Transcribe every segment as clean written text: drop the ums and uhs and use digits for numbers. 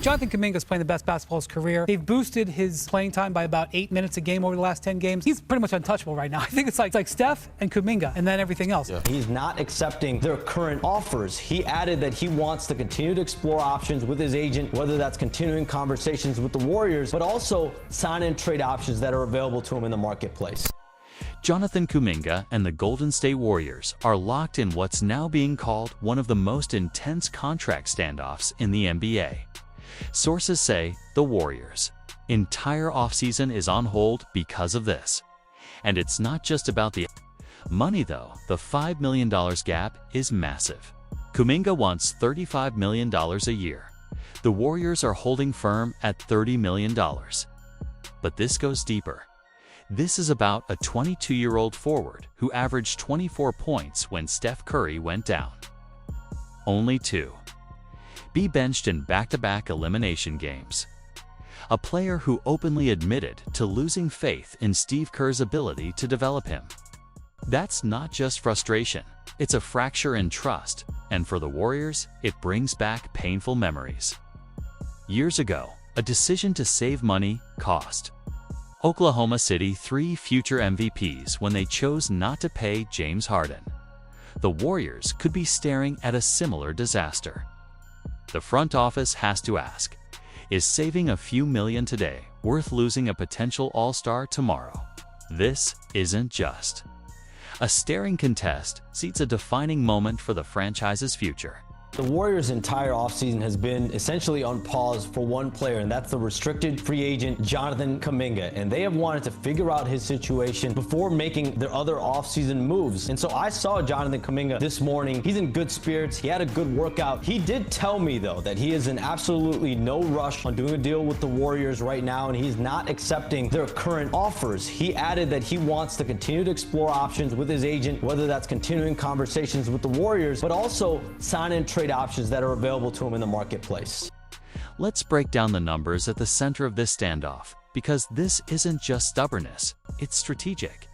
Jonathan Kuminga is playing the best basketball of his career. They've boosted his playing time by about 8 minutes a game over the last 10 games. He's pretty much untouchable right now. I think it's like Steph and Kuminga and then everything else. Yeah. He's not accepting their current offers. He added that he wants to continue to explore options with his agent, whether that's continuing conversations with the Warriors, but also sign and trade options that are available to him in the marketplace. Jonathan Kuminga and the Golden State Warriors are locked in what's now being called one of the most intense contract standoffs in the NBA. Sources say the Warriors' entire offseason is on hold because of this. And it's not just about the money though. The $5 million gap is massive. Kuminga wants $35 million a year. The Warriors are holding firm at $30 million. But this goes deeper. This is about a 22-year-old forward who averaged 24 points when Steph Curry went down. Only 2. Be benched in back-to-back elimination games. A player who openly admitted to losing faith in Steve Kerr's ability to develop him. That's not just frustration, it's a fracture in trust, and for the Warriors, it brings back painful memories. Years ago, a decision to save money cost Oklahoma City 3 future MVPs when they chose not to pay James Harden. The Warriors could be staring at a similar disaster. The front office has to ask, is saving a few million today worth losing a potential all-star tomorrow? This isn't just a staring contest, it's a defining moment for the franchise's future. The Warriors' entire offseason has been essentially on pause for one player, and that's the restricted free agent Jonathan Kuminga. And they have wanted to figure out his situation before making their other offseason moves. And so I saw Jonathan Kuminga this morning. He's in good spirits. He had a good workout. He did tell me, though, that he is in absolutely no rush on doing a deal with the Warriors right now, and he's not accepting their current offers. He added that he wants to continue to explore options with his agent, whether that's continuing conversations with the Warriors, but also sign and trade options that are available to him in the marketplace. Let's break down the numbers at the center of this standoff, because this isn't just stubbornness, it's strategic.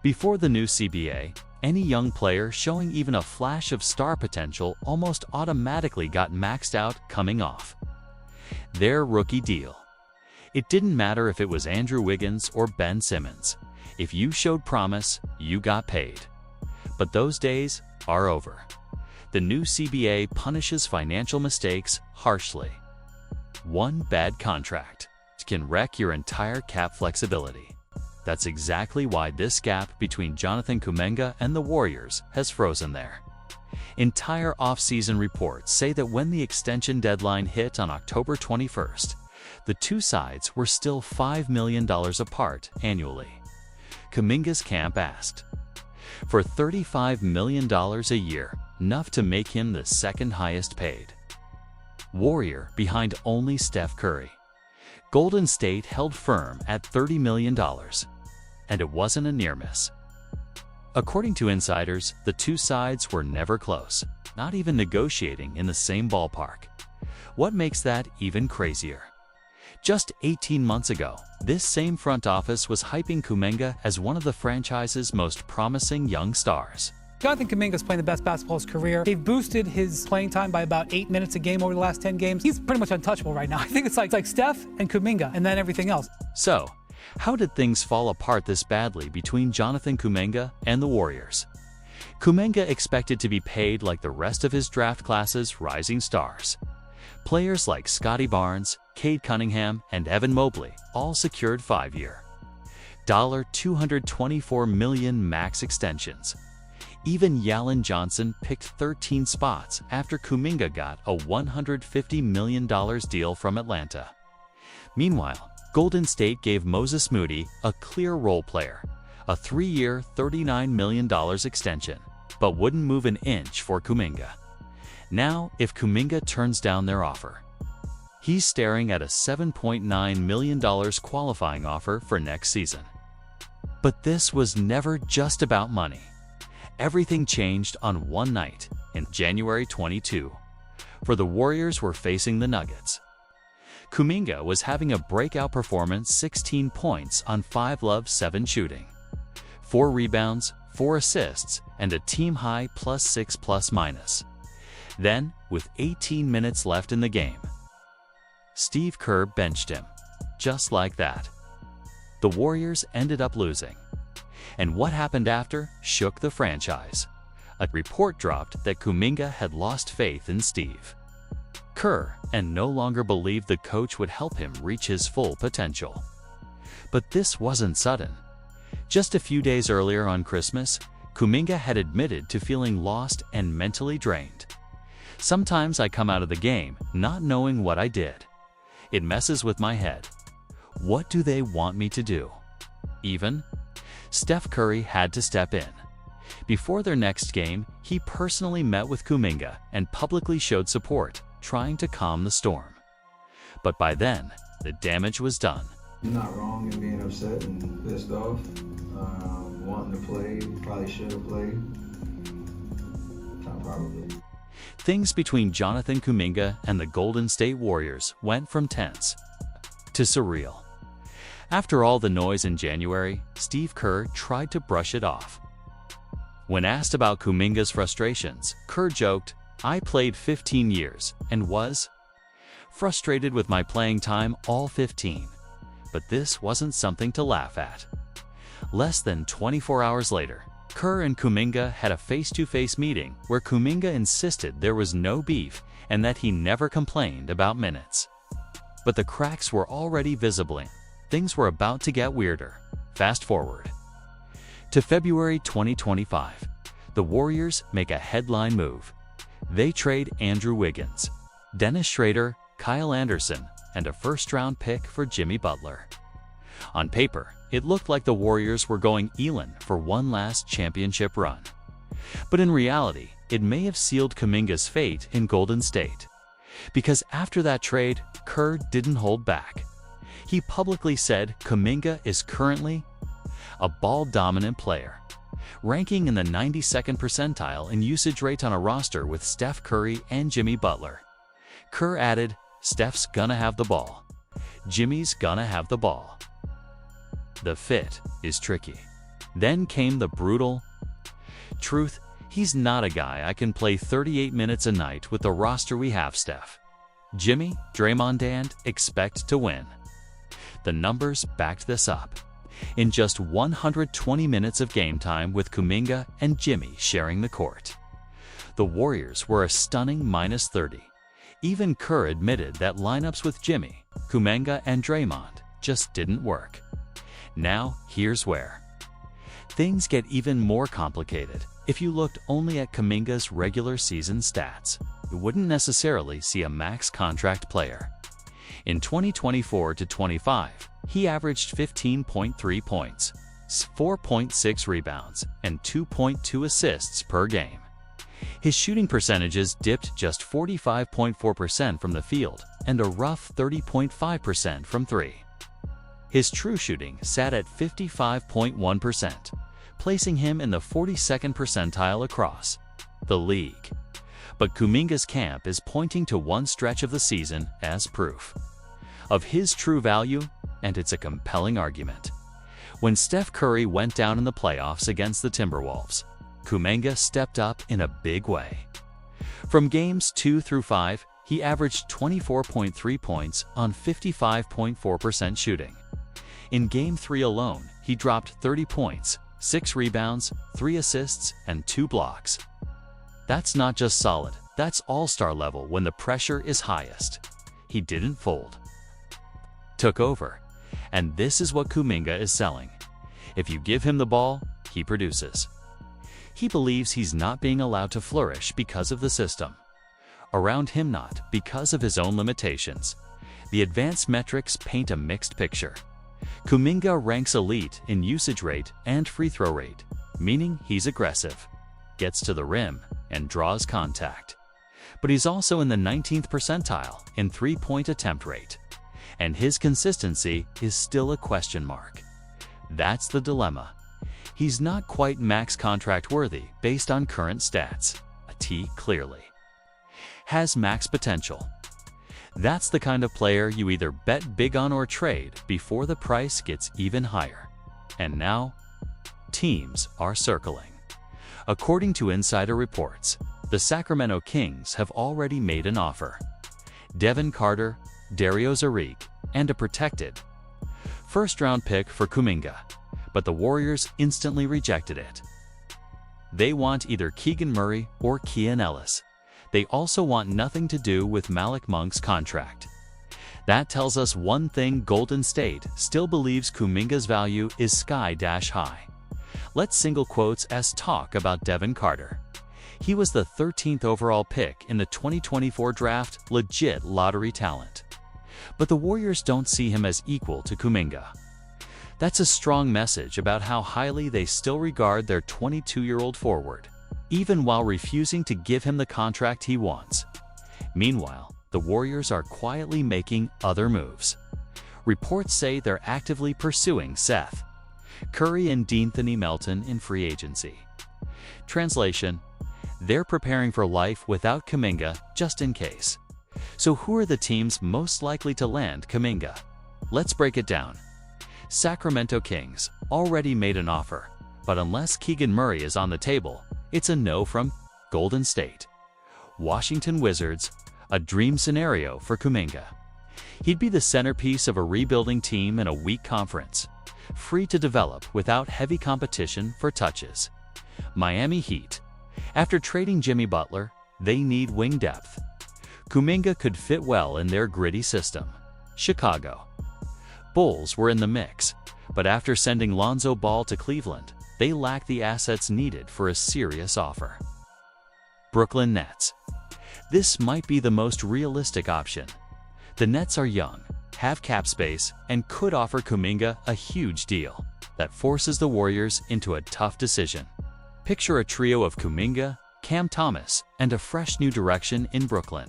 Before the new CBA, any young player showing even a flash of star potential almost automatically got maxed out coming off their rookie deal. It didn't matter if it was Andrew Wiggins or Ben Simmons. If you showed promise, you got paid. But those days are over. The new CBA punishes financial mistakes harshly. One bad contract can wreck your entire cap flexibility. That's exactly why this gap between Jonathan Kuminga and the Warriors has frozen there. Entire off-season reports say that when the extension deadline hit on October 21st, the two sides were still $5 million apart annually. Kuminga's camp asked for $35 million a year, enough to make him the second highest paid Warrior behind only Steph Curry. Golden State held firm at $30 million, and it wasn't a near miss. According to insiders, the two sides were never close, not even negotiating in the same ballpark. What makes that even crazier? Just 18 months ago, this same front office was hyping Kuminga as one of the franchise's most promising young stars. Jonathan Kuminga is playing the best basketball of his career. They've boosted his playing time by about 8 minutes a game over the last 10 games. He's pretty much untouchable right now. I think it's like Steph and Kuminga and then everything else. So, how did things fall apart this badly between Jonathan Kuminga and the Warriors? Kuminga expected to be paid like the rest of his draft class's rising stars. Players like Scottie Barnes, Cade Cunningham, and Evan Mobley all secured 5-year, $224 million max extensions. Even Jalen Johnson picked 13 spots after Kuminga got a $150 million deal from Atlanta. Meanwhile, Golden State gave Moses Moody, a clear role player, a 3-year, $39 million extension, but wouldn't move an inch for Kuminga. Now, if Kuminga turns down their offer, he's staring at a $7.9 million qualifying offer for next season. But this was never just about money. Everything changed on one night in January 22. For the Warriors were facing the Nuggets. Kuminga was having a breakout performance, 16 points on 5-of-7 shooting, 4 rebounds, 4 assists, and a team-high +6 ±. Then, with 18 minutes left in the game, Steve Kerr benched him. Just like that. The Warriors ended up losing. And what happened after shook the franchise. A report dropped that Kuminga had lost faith in Steve Kerr and no longer believed the coach would help him reach his full potential. But this wasn't sudden. Just a few days earlier on Christmas, Kuminga had admitted to feeling lost and mentally drained. Sometimes I come out of the game not knowing what I did. It messes with my head. What do they want me to do? Even Steph Curry had to step in. Before their next game, he personally met with Kuminga and publicly showed support, trying to calm the storm. But by then, the damage was done. You're not wrong in being upset and pissed off, wanting to play, probably should have played. Probably. Things between Jonathan Kuminga and the Golden State Warriors went from tense to surreal. After all the noise in January, Steve Kerr tried to brush it off. When asked about Kuminga's frustrations, Kerr joked, "I played 15 years and was frustrated with my playing time all 15. But this wasn't something to laugh at." Less than 24 hours later, Kerr and Kuminga had a face-to-face meeting where Kuminga insisted there was no beef and that he never complained about minutes. But the cracks were already visible. Things were about to get weirder. Fast forward to February 2025. The Warriors make a headline move. They trade Andrew Wiggins, Dennis Schrader, Kyle Anderson, and a first-round pick for Jimmy Butler. On paper, it looked like the Warriors were going Elon for one last championship run. But in reality, it may have sealed Kuminga's fate in Golden State. Because after that trade, Kerr didn't hold back. He publicly said Kuminga is currently a ball-dominant player, ranking in the 92nd percentile in usage rate on a roster with Steph Curry and Jimmy Butler. Kerr added, "Steph's gonna have the ball. Jimmy's gonna have the ball. The fit is tricky." Then came the brutal truth. He's not a guy I can play 38 minutes a night with the roster we have, Steph. Jimmy, Draymond, and expect to win. The numbers backed this up. In just 120 minutes of game time with Kuminga and Jimmy sharing the court, the Warriors were a stunning -30. Even Kerr admitted that lineups with Jimmy, Kuminga, and Draymond just didn't work. Now, here's where things get even more complicated. If you looked only at Kuminga's regular season stats, you wouldn't necessarily see a max contract player. In 2024-25, he averaged 15.3 points, 4.6 rebounds, and 2.2 assists per game. His shooting percentages dipped just 45.4% from the field and a rough 30.5% from three. His true shooting sat at 55.1%, placing him in the 42nd percentile across the league. But Kuminga's camp is pointing to one stretch of the season as proof of his true value, and it's a compelling argument. When Steph Curry went down in the playoffs against the Timberwolves, Kuminga stepped up in a big way. From games 2 through 5, he averaged 24.3 points on 55.4% shooting. In Game 3 alone, he dropped 30 points, 6 rebounds, 3 assists, and 2 blocks. That's not just solid, that's all-star level when the pressure is highest. He didn't fold. Took over. And this is what Kuminga is selling. If you give him the ball, he produces. He believes he's not being allowed to flourish because of the system. Around him not, because of his own limitations. The advanced metrics paint a mixed picture. Kuminga ranks elite in usage rate and free throw rate, meaning he's aggressive, gets to the rim, and draws contact. But he's also in the 19th percentile in three-point attempt rate. And his consistency is still a question mark. That's the dilemma. He's not quite max contract worthy based on current stats. A T clearly has max potential. That's the kind of player you either bet big on or trade before the price gets even higher. And now, teams are circling. According to insider reports, the Sacramento Kings have already made an offer. Devin Carter, Dario Saric, and a protected first-round pick for Kuminga, but the Warriors instantly rejected it. They want either Keegan Murray or Keon Ellis. They also want nothing to do with Malik Monk's contract. That tells us one thing: Golden State still believes Kuminga's value is sky-high. Let's single quotes as talk about Devin Carter. He was the 13th overall pick in the 2024 draft, legit lottery talent. But the Warriors don't see him as equal to Kuminga. That's a strong message about how highly they still regard their 22-year-old forward, even while refusing to give him the contract he wants. Meanwhile, the Warriors are quietly making other moves. Reports say they're actively pursuing Seth Curry and De'Anthony Melton in free agency. Translation: they're preparing for life without Kuminga just in case. So who are the teams most likely to land Kuminga? Let's break it down. Sacramento Kings already made an offer, but unless Keegan Murray is on the table, it's a no from Golden State. Washington Wizards, a dream scenario for Kuminga. He'd be the centerpiece of a rebuilding team in a weak conference, free to develop without heavy competition for touches. Miami Heat. After trading Jimmy Butler, they need wing depth. Kuminga could fit well in their gritty system. Chicago. Bulls were in the mix, but after sending Lonzo Ball to Cleveland, they lack the assets needed for a serious offer. Brooklyn Nets. This might be the most realistic option. The Nets are young, have cap space, and could offer Kuminga a huge deal that forces the Warriors into a tough decision. Picture a trio of Kuminga, Cam Thomas, and a fresh new direction in Brooklyn.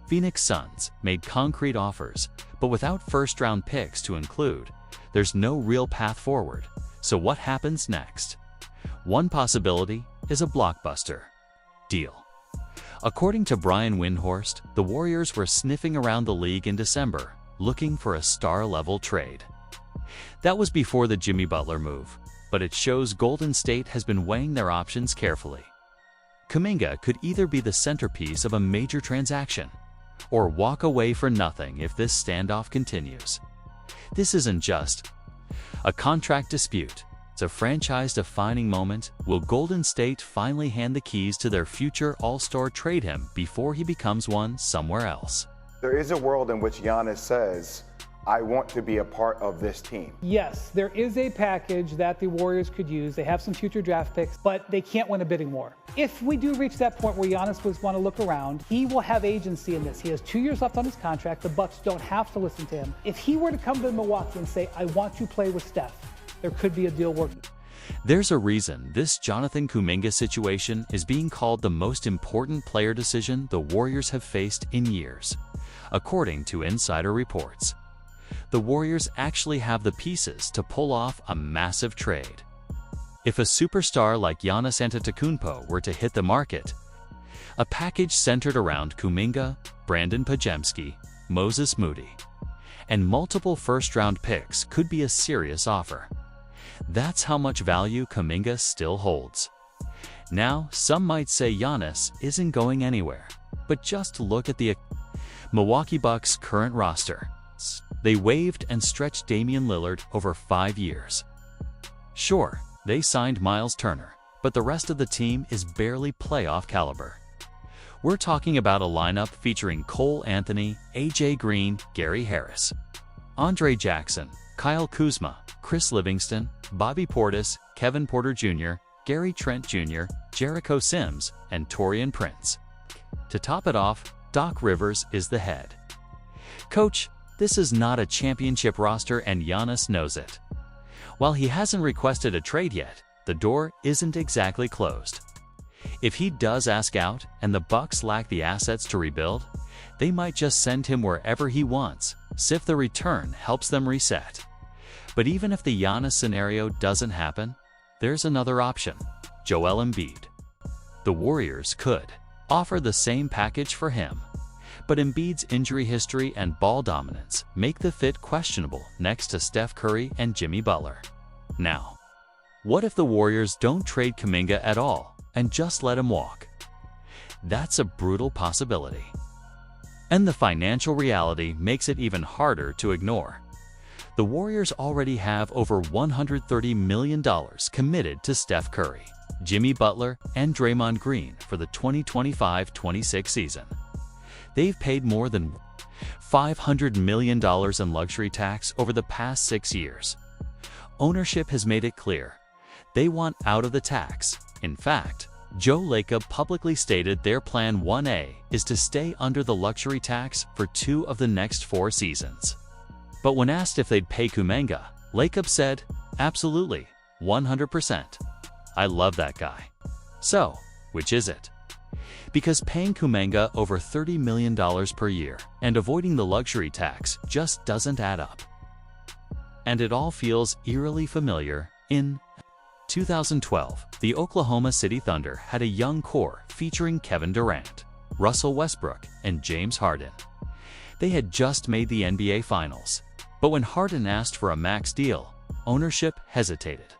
Phoenix Suns made concrete offers, but without first-round picks to include, there's no real path forward. So what happens next? One possibility is a blockbuster deal. According to Brian Windhorst, the Warriors were sniffing around the league in December, looking for a star-level trade. That was before the Jimmy Butler move, but it shows Golden State has been weighing their options carefully. Kuminga could either be the centerpiece of a major transaction, or walk away for nothing if this standoff continues. This isn't just a contract dispute. It's a franchise-defining moment. Will Golden State finally hand the keys to their future all-star, trade him before he becomes one somewhere else? There is a world in which Giannis says, I want to be a part of this team. Yes, there is a package that the Warriors could use. They have some future draft picks, but they can't win a bidding war. If we do reach that point where Giannis would want to look around, he will have agency in this. He has 2 years left on his contract. The Bucks don't have to listen to him. If he were to come to Milwaukee and say, I want to play with Steph, there could be a deal working. There's a reason this Jonathan Kuminga situation is being called the most important player decision the Warriors have faced in years. According to insider reports, the Warriors actually have the pieces to pull off a massive trade. If a superstar like Giannis Antetokounmpo were to hit the market, a package centered around Kuminga, Brandon Podziemski, Moses Moody, and multiple first-round picks could be a serious offer. That's how much value Kuminga still holds. Now, some might say Giannis isn't going anywhere, but just look at the Milwaukee Bucks' current roster. They waived and stretched Damian Lillard over 5 years. Sure, they signed Miles Turner, but the rest of the team is barely playoff caliber. We're talking about a lineup featuring Cole Anthony, AJ Green, Gary Harris, Andre Jackson, Kyle Kuzma, Chris Livingston, Bobby Portis, Kevin Porter Jr., Gary Trent Jr., Jericho Sims, and Taurean Prince. To top it off, Doc Rivers is the head coach. This is not a championship roster, and Giannis knows it. While he hasn't requested a trade yet, the door isn't exactly closed. If he does ask out and the Bucks lack the assets to rebuild, they might just send him wherever he wants, see if the return helps them reset. But even if the Giannis scenario doesn't happen, there's another option: Joel Embiid. The Warriors could offer the same package for him, but Embiid's injury history and ball dominance make the fit questionable next to Steph Curry and Jimmy Butler. Now, what if the Warriors don't trade Kuminga at all and just let him walk? That's a brutal possibility. And the financial reality makes it even harder to ignore. The Warriors already have over $130 million committed to Steph Curry, Jimmy Butler, and Draymond Green for the 2025-26 season. They've paid more than $500 million in luxury tax over the past 6 years. Ownership has made it clear they want out of the tax. In fact, Joe Lacob publicly stated their Plan 1A is to stay under the luxury tax for 2 of the next 4 seasons. But when asked if they'd pay Kuminga, Lacob said, "Absolutely, 100%. I love that guy." So, which is it? Because paying Kuminga over $30 million per year and avoiding the luxury tax just doesn't add up. And it all feels eerily familiar. In 2012, the Oklahoma City Thunder had a young core featuring Kevin Durant, Russell Westbrook, and James Harden. They had just made the NBA Finals, but when Harden asked for a max deal, ownership hesitated.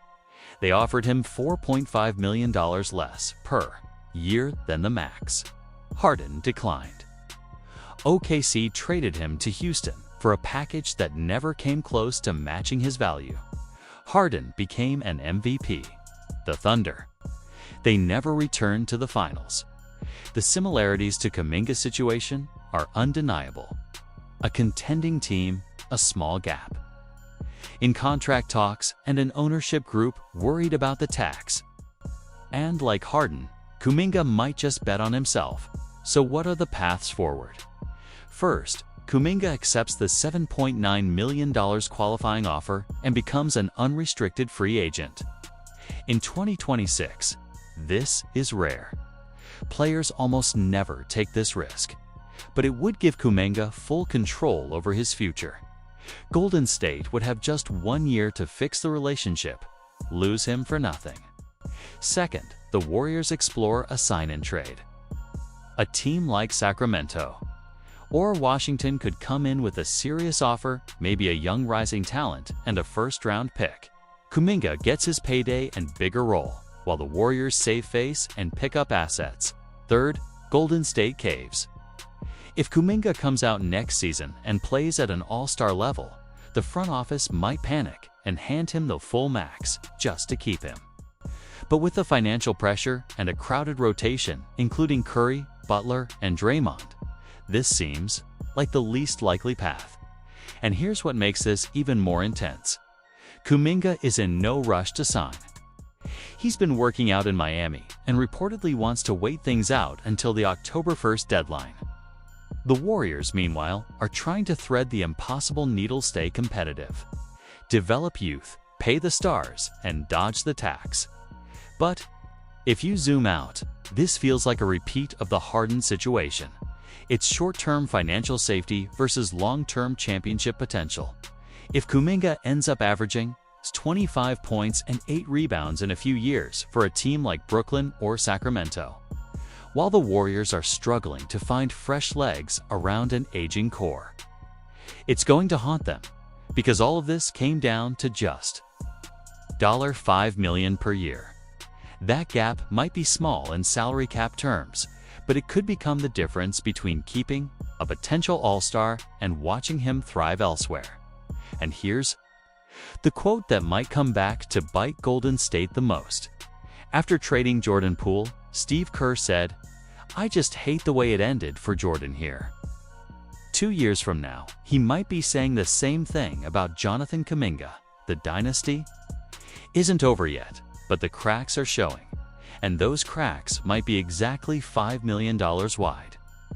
They offered him $4.5 million less per year than the max. Harden declined. OKC traded him to Houston for a package that never came close to matching his value. Harden became an MVP. The Thunder. They never returned to the finals. The similarities to Kuminga's situation are undeniable. A contending team, a small gap in contract talks, and an ownership group worried about the tax. And like Harden, Kuminga might just bet on himself. So what are the paths forward? First, Kuminga accepts the $7.9 million qualifying offer and becomes an unrestricted free agent. In 2026, this is rare. Players almost never take this risk, but it would give Kuminga full control over his future. Golden State would have just 1 year to fix the relationship, lose him for nothing. Second, the Warriors explore a sign-in trade. A team like Sacramento or Washington could come in with a serious offer, maybe a young rising talent and a first-round pick. Kuminga gets his payday and bigger role, while the Warriors save face and pick up assets. Third, Golden State caves. If Kuminga comes out next season and plays at an all-star level, the front office might panic and hand him the full max just to keep him. But with the financial pressure and a crowded rotation, including Curry, Butler, and Draymond, this seems like the least likely path. And here's what makes this even more intense. Kuminga is in no rush to sign. He's been working out in Miami and reportedly wants to wait things out until the October 1st deadline. The Warriors, meanwhile, are trying to thread the impossible needle, stay competitive. Develop youth, pay the stars, and dodge the tax. But if you zoom out, this feels like a repeat of the Harden situation. It's short-term financial safety versus long-term championship potential. If Kuminga ends up averaging 25 points and 8 rebounds in a few years for a team like Brooklyn or Sacramento, while the Warriors are struggling to find fresh legs around an aging core, it's going to haunt them, because all of this came down to just $5 million per year. That gap might be small in salary cap terms, but it could become the difference between keeping a potential all-star and watching him thrive elsewhere. And here's the quote that might come back to bite Golden State the most. After trading Jordan Poole, Steve Kerr said, "I just hate the way it ended for Jordan here." 2 years from now, he might be saying the same thing about Jonathan Kuminga. The dynasty isn't over yet, but the cracks are showing. And those cracks might be exactly $5 million wide.